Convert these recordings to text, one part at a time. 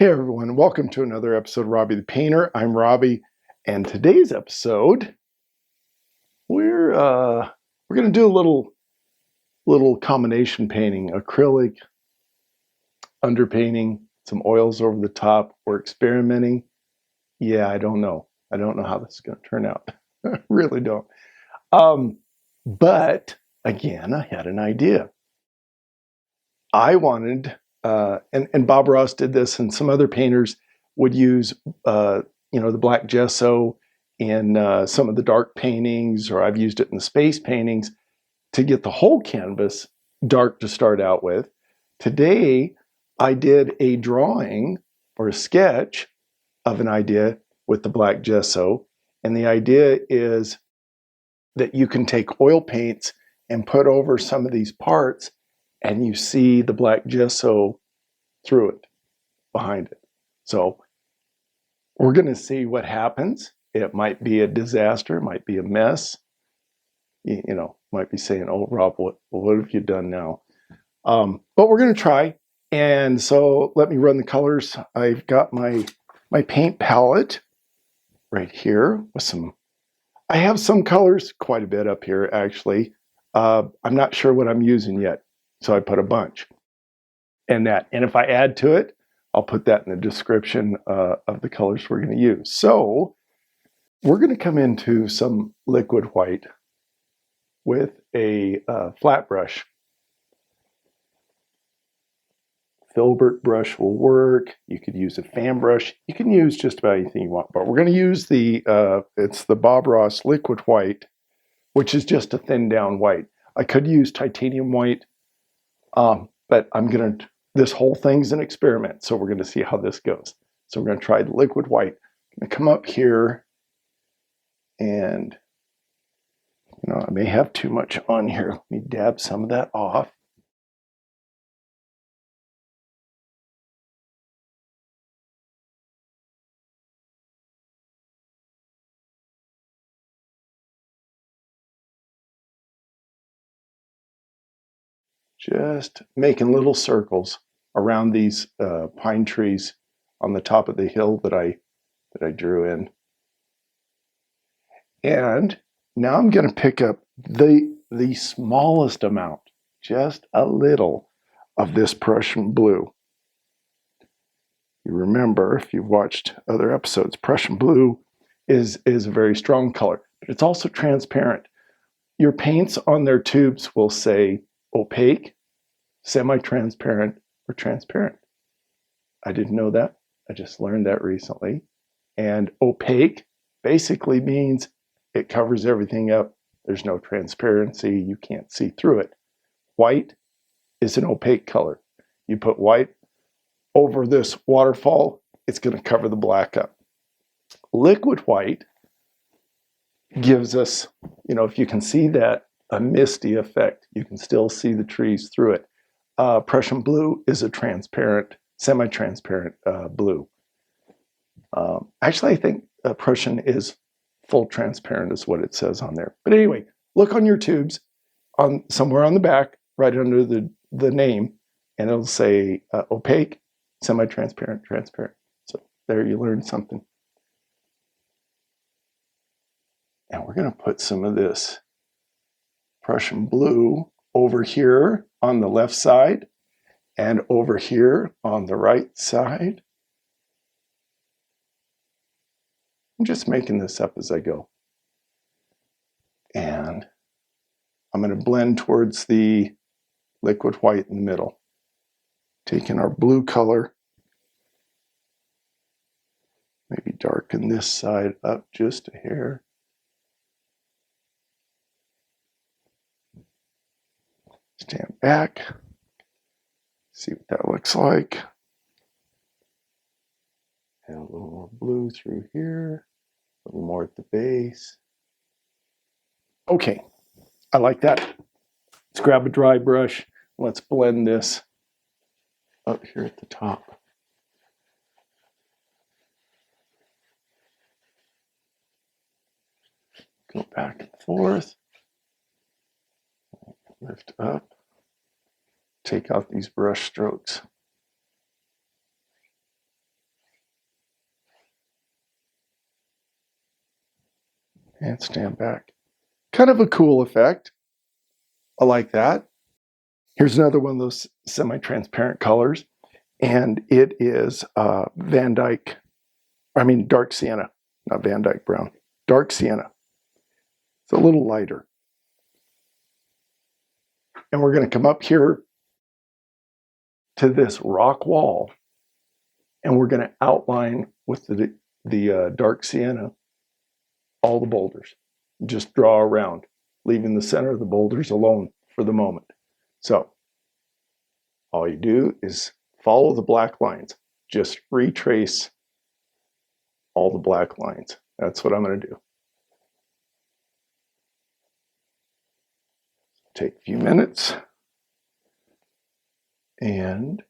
Hey everyone, welcome to another episode of Robbie the Painter. I'm Robbie, and today's episode we're going to do a little combination painting, acrylic, underpainting, some oils over the top. We're experimenting. Yeah, I don't know how this is going to turn out. I really don't. But again, I had an idea. I wanted, and Bob Ross did this, and some other painters would use, the black gesso in some of the dark paintings, or I've used it in the space paintings to get the whole canvas dark to start out with. Today, I did a drawing or a sketch of an idea with the black gesso, and the idea is that you can take oil paints and put over some of these parts, and you see the black gesso through it, behind it. So we're going to see what happens. It might be a disaster, it might be a mess. Might be saying, "Oh, Rob, what have you done now?" But we're going to try. And so let me run the colors. I've got my paint palette right here with some. I have some colors, quite a bit up here actually. I'm not sure what I'm using yet, so I put a bunch. And if I add to it, I'll put that in the description of the colors we're going to use. So we're going to come into some liquid white with a flat brush. Filbert brush will work. You could use a fan brush. You can use just about anything you want, but we're going to use it's the Bob Ross liquid white, which is just a thin down white. I could use titanium white, but this whole thing's an experiment, so we're going to see how this goes. So we're going to try the liquid white. I'm going to come up here, and I may have too much on here. Let me dab some of that off. Just making little circles around these pine trees on the top of the hill that I drew in. And now I'm going to pick up the smallest amount, just a little, of this Prussian blue. You remember, if you've watched other episodes, Prussian blue is a very strong color, but it's also transparent. Your paints on their tubes will say opaque, semi-transparent, or transparent. I didn't know that. I just learned that recently. And opaque basically means it covers everything up. There's no transparency. You can't see through it. White is an opaque color. You put white over this waterfall, it's going to cover the black up. Liquid white gives us, if you can see that, a misty effect. You can still see the trees through it. Prussian blue is a transparent, semi-transparent blue. Actually, I think Prussian is full transparent is what it says on there. But anyway, look on your tubes somewhere on the back, right under the name, and it'll say opaque, semi-transparent, transparent. So there you learned something. And we're going to put some of this Prussian blue over here on the left side and over here on the right side. I'm just making this up as I go. And I'm going to blend towards the liquid white in the middle. Taking our blue color, maybe darken this side up just a hair. Stand back, see what that looks like. And a little more blue through here, a little more at the base. Okay, I like that. Let's grab a dry brush. Let's blend this up here at the top. Go back and forth. Lift up. Take out these brush strokes. and stand back. Kind of a cool effect. I like that. Here's another one of those semi-transparent colors, and it is dark sienna, not Van Dyke brown, dark sienna. It's a little lighter. And we're going to come up here to this rock wall, and we're going to outline with the dark sienna all the boulders. Just draw around, leaving the center of the boulders alone for the moment. So all you do is follow the black lines. Just retrace all the black lines. That's what I'm going to do. Take a few minutes and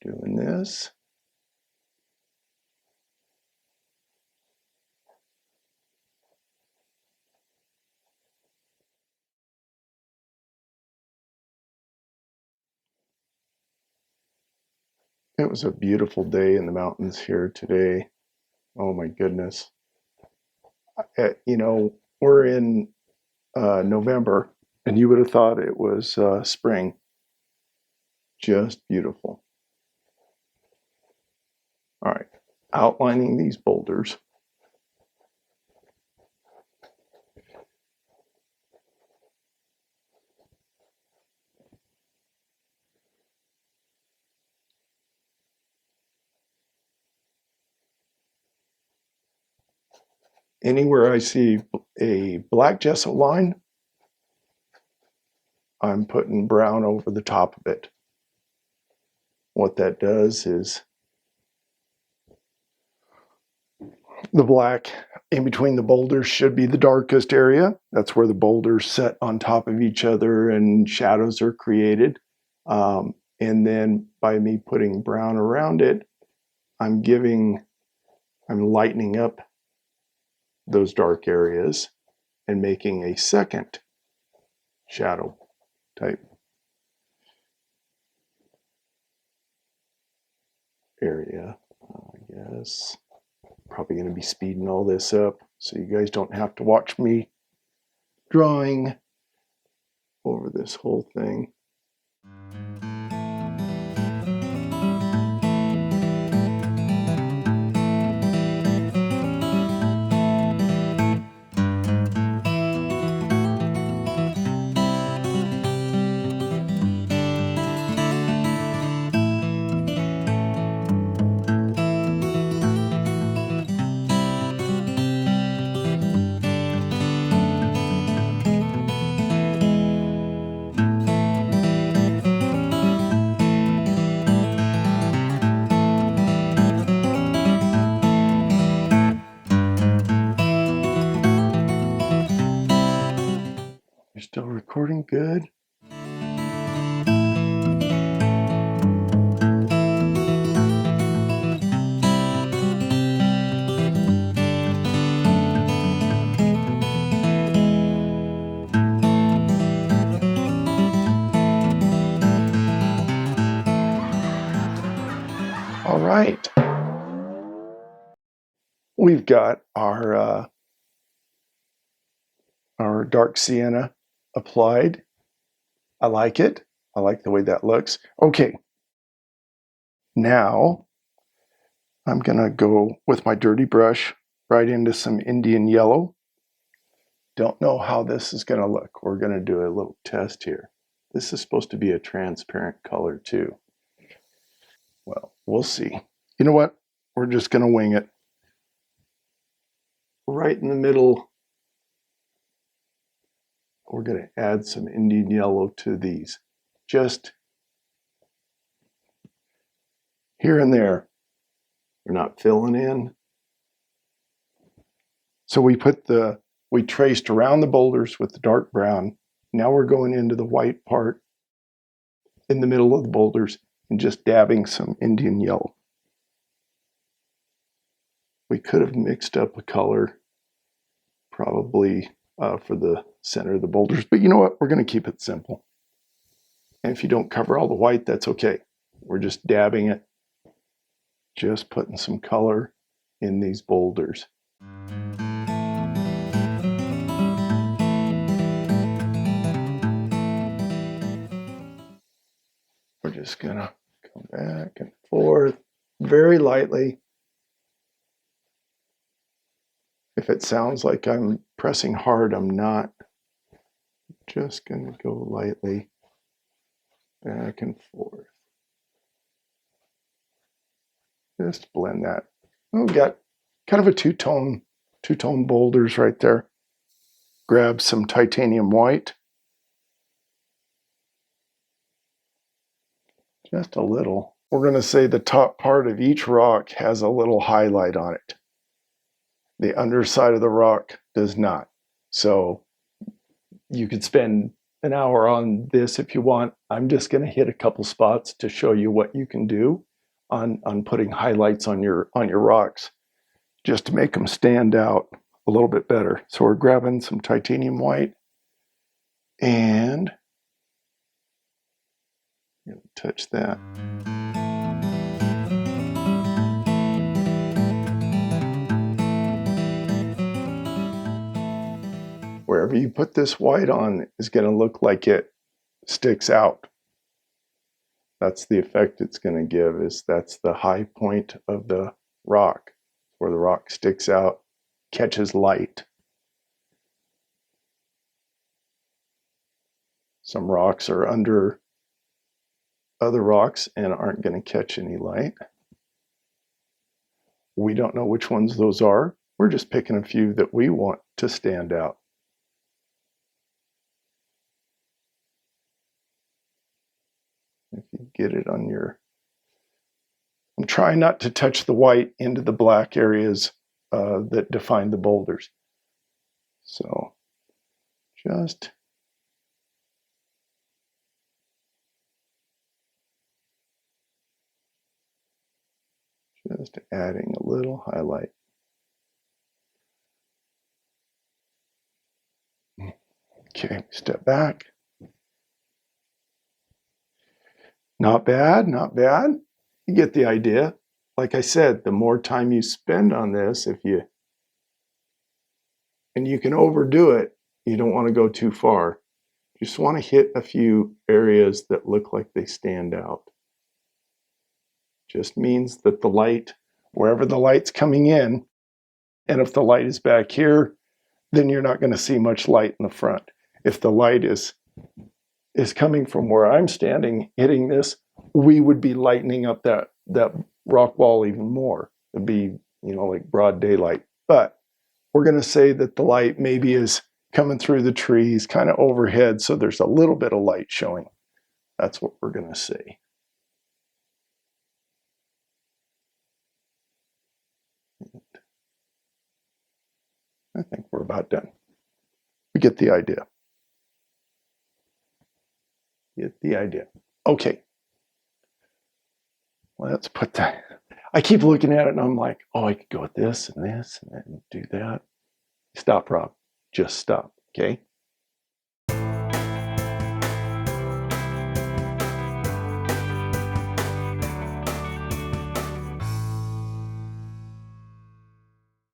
doing this. It was a beautiful day in the mountains here today. Oh my goodness. We're in November, and you would have thought it was spring. Just beautiful. All right, outlining these boulders. Anywhere I see a black gesso line, I'm putting brown over the top of it. What that does is the black in between the boulders should be the darkest area. That's where the boulders set on top of each other and shadows are created. And then by me putting brown around it, I'm lightening up those dark areas and making a second shadow type area. I guess probably going to be speeding all this up so you guys don't have to watch me drawing over this whole thing. You're still recording good? All right. We've got our dark sienna applied. I like it. I like the way that looks. Okay. Now I'm going to go with my dirty brush right into some Indian yellow. Don't know how this is going to look. We're going to do a little test here. This is supposed to be a transparent color too. Well, we'll see. You know what? We're just going to wing it. Right in the middle, we're going to add some Indian yellow to these. Just here and there. We're not filling in. So we traced around the boulders with the dark brown. Now we're going into the white part in the middle of the boulders and just dabbing some Indian yellow. We could have mixed up a color probably for the center of the boulders, but you know what? We're going to keep it simple. And if you don't cover all the white, that's okay. We're just dabbing it, just putting some color in these boulders. We're just gonna come back and forth very lightly. If it sounds like I'm pressing hard, I'm not. Just gonna go lightly back and forth. Just blend that. Oh, we got kind of a two-tone boulders right there. Grab some titanium white. Just a little. We're going to say the top part of each rock has a little highlight on it. The underside of the rock does not. So you could spend an hour on this if you want. I'm just going to hit a couple spots to show you what you can do on putting highlights on your rocks, just to make them stand out a little bit better. So we're grabbing some titanium white and touch that. Wherever you put this white on is going to look like it sticks out. That's the effect it's going to give, is that's the high point of the rock, where the rock sticks out, catches light. Some rocks are under other rocks and aren't going to catch any light. We don't know which ones those are. We're just picking a few that we want to stand out. If you get it on your... I'm trying not to touch the white into the black areas that define the boulders. So just adding a little highlight. Okay, step back. Not bad, not bad. You get the idea. Like I said, the more time you spend on this, and you can overdo it, you don't want to go too far. You just want to hit a few areas that look like they stand out. Just means that the light, wherever the light's coming in, and if the light is back here, then you're not going to see much light in the front. If the light is coming from where I'm standing, hitting this, we would be lightening up that rock wall even more. It'd be, like broad daylight. But we're going to say that the light maybe is coming through the trees, kind of overhead, so there's a little bit of light showing. That's what we're going to say. I think we're about done. We get the idea. Get the idea. Okay. Let's put that. I keep looking at it and I'm like, oh, I could go with this and then do that. Stop, Rob. Just stop. Okay.